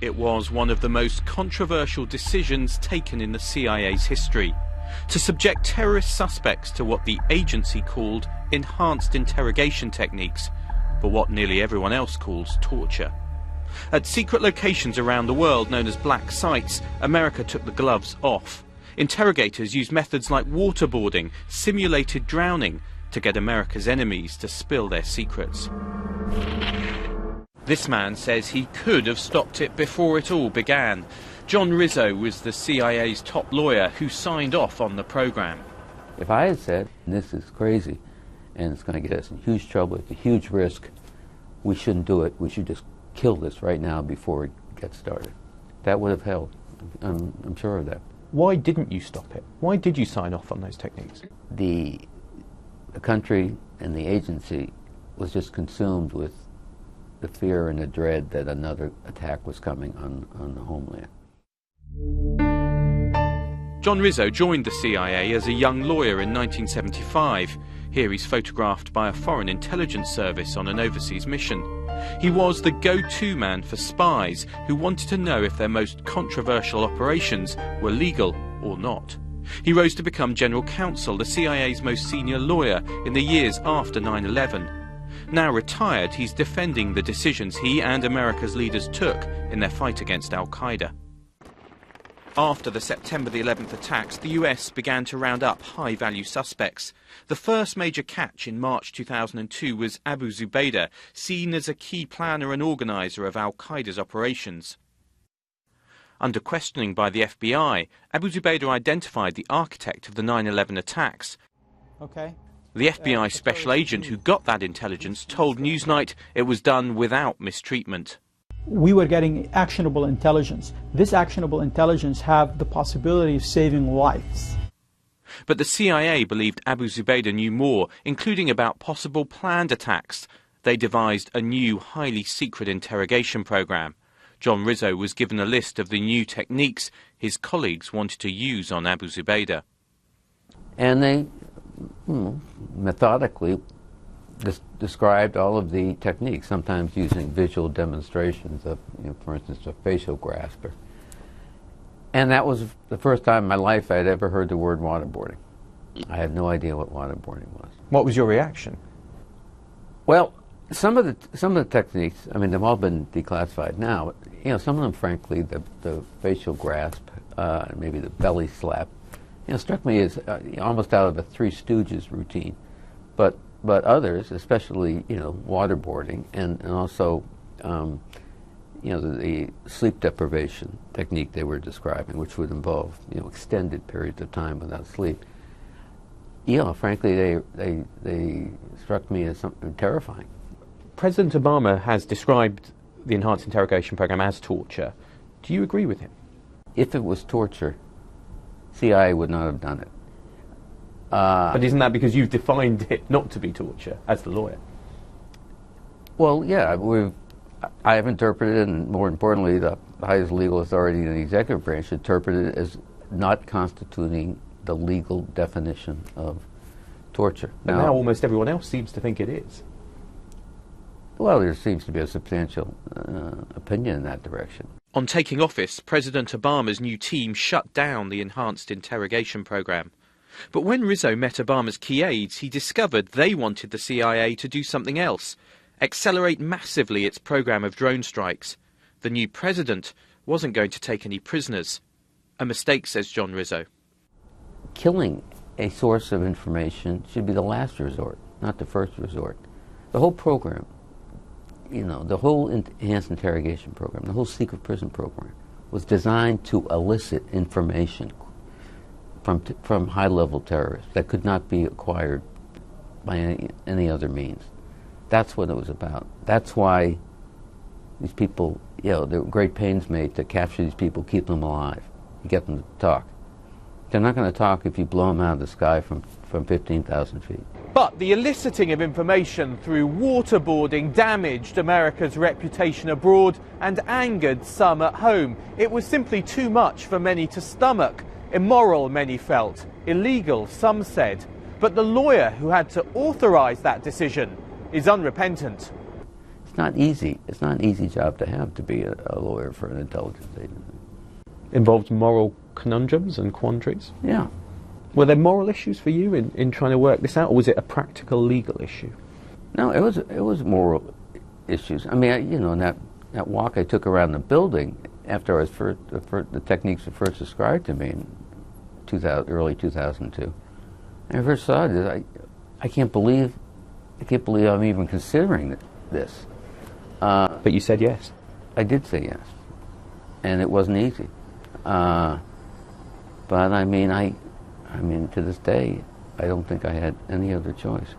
It was one of the most controversial decisions taken in the CIA's history, to subject terrorist suspects to what the agency called enhanced interrogation techniques, for what nearly everyone else calls torture. At secret locations around the world known as black sites, America took the gloves off. Interrogators used methods like waterboarding, simulated drowning, to get America's enemies to spill their secrets. This man says he could have stopped it before it all began. John Rizzo was the CIA's top lawyer who signed off on the program. If I had said, this is crazy and it's going to get us in huge trouble, it's a huge risk, we shouldn't do it, we should just kill this right now before it gets started, that would have held. I'm sure of that. Why didn't you stop it? Why did you sign off on those techniques? The country and the agency was just consumed with the fear and the dread that another attack was coming on the homeland. John Rizzo joined the CIA as a young lawyer in 1975. Here he's photographed by a foreign intelligence service on an overseas mission. He was the go-to man for spies who wanted to know if their most controversial operations were legal or not. He rose to become general counsel, the CIA's most senior lawyer, in the years after 9/11. Now retired, he's defending the decisions he and America's leaders took in their fight against Al-Qaeda. After the September the 11th attacks, the US began to round up high-value suspects. The first major catch in March 2002 was Abu Zubaydah, seen as a key planner and organizer of Al-Qaeda's operations. Under questioning by the FBI, Abu Zubaydah identified the architect of the 9/11 attacks. The FBI special agent who got that intelligence told Newsnight it was done without mistreatment. We were getting actionable intelligence. This actionable intelligence have the possibility of saving lives. But the CIA believed Abu Zubaydah knew more, including about possible planned attacks. They devised a new, highly secret interrogation program. John Rizzo was given a list of the new techniques his colleagues wanted to use on Abu Zubaydah. And they methodically described all of the techniques, sometimes using visual demonstrations of, for instance, a facial grasp. And that was the first time in my life I'd ever heard the word waterboarding. I had no idea what waterboarding was. What was your reaction? Well, some of the techniques, I mean, they've all been declassified now. Some of them, frankly, the facial grasp, maybe the belly slap, struck me as almost out of a Three Stooges routine. But others, especially waterboarding, and also the sleep deprivation technique they were describing, which would involve extended periods of time without sleep. Frankly, they struck me as something terrifying. President Obama has described the enhanced interrogation program as torture. Do you agree with him? If it was torture, CIA would not have done it. But isn't that because you've defined it not to be torture as the lawyer? Well, yeah, I have interpreted, and more importantly, the highest legal authority in the executive branch interpreted it as not constituting the legal definition of torture. But now almost everyone else seems to think it is. Well, there seems to be a substantial opinion in that direction. On taking office, President Obama's new team shut down the enhanced interrogation program. But when Rizzo met Obama's key aides, he discovered they wanted the CIA to do something else, accelerate massively its program of drone strikes. The new president wasn't going to take any prisoners. A mistake, says John Rizzo. Killing a source of information should be the last resort, not the first resort. The whole program, the whole enhanced interrogation program, the whole secret prison program was designed to elicit information from high-level terrorists that could not be acquired by any other means. That's what it was about. That's why these people, there were great pains made to capture these people, keep them alive, and get them to talk. They're not going to talk if you blow them out of the sky from 15,000 feet. But the eliciting of information through waterboarding damaged America's reputation abroad and angered some at home. It was simply too much for many to stomach. Immoral, many felt. Illegal, some said. But the lawyer who had to authorize that decision is unrepentant. it's not easy. It's not an easy job to have, to be a lawyer for an intelligence agency. Involved moral conundrums and quandaries? Yeah. Were there moral issues for you in trying to work this out, or was it a practical legal issue? No, it was moral issues. I mean, you know, in that walk I took around the building after I was the techniques were first described to me in early 2002. And I first saw it. I can't believe I'm even considering this. But you said yes. I did say yes, and it wasn't easy. But I mean, to this day, I don't think I had any other choice.